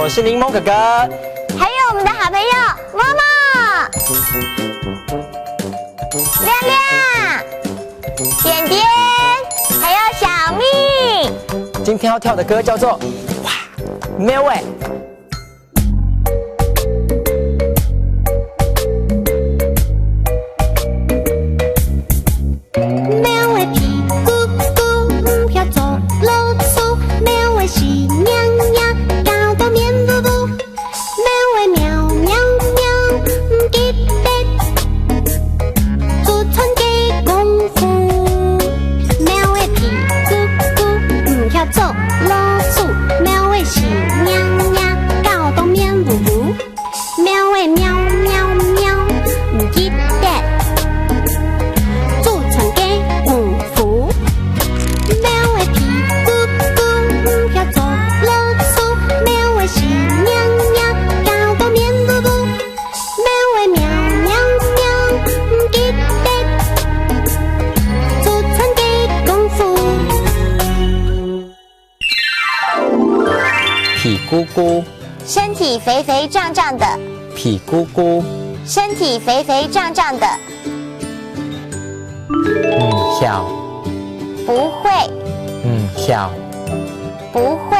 我是柠檬哥哥，还有我们的好朋友默默、亮亮、点点，还有小蜜。今天要跳的歌叫做哇，喵哎。屁咕咕，身体肥肥胀胀的。屁咕咕，身体肥肥胀胀的。跳。不会。跳。不会。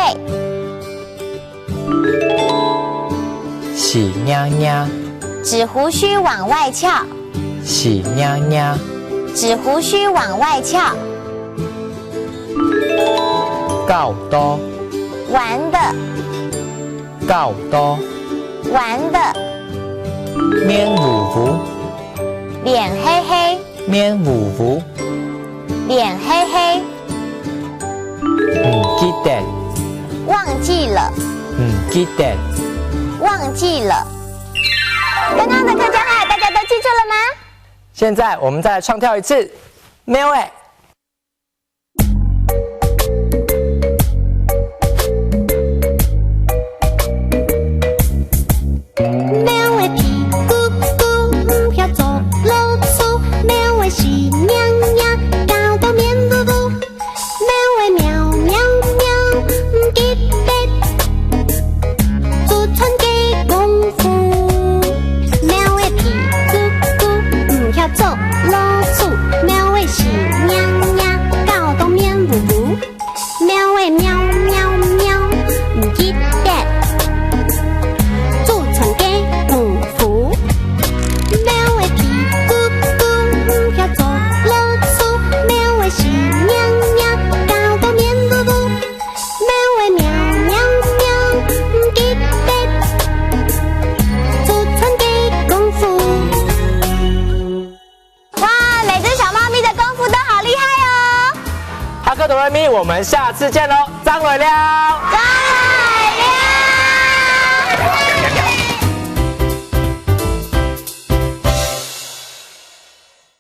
喜nha nha，指胡须往外翘。喜nha nha，指胡须往外翘。告多，玩的。告多，玩的。面糊糊，脸黑黑。面糊糊，脸黑黑。记得。忘记了。记得。忘记了。刚刚的客家话大家都记住了吗？现在我们再来唱跳一次，喵哎。哆来咪，我们下次见喽，张伟亮。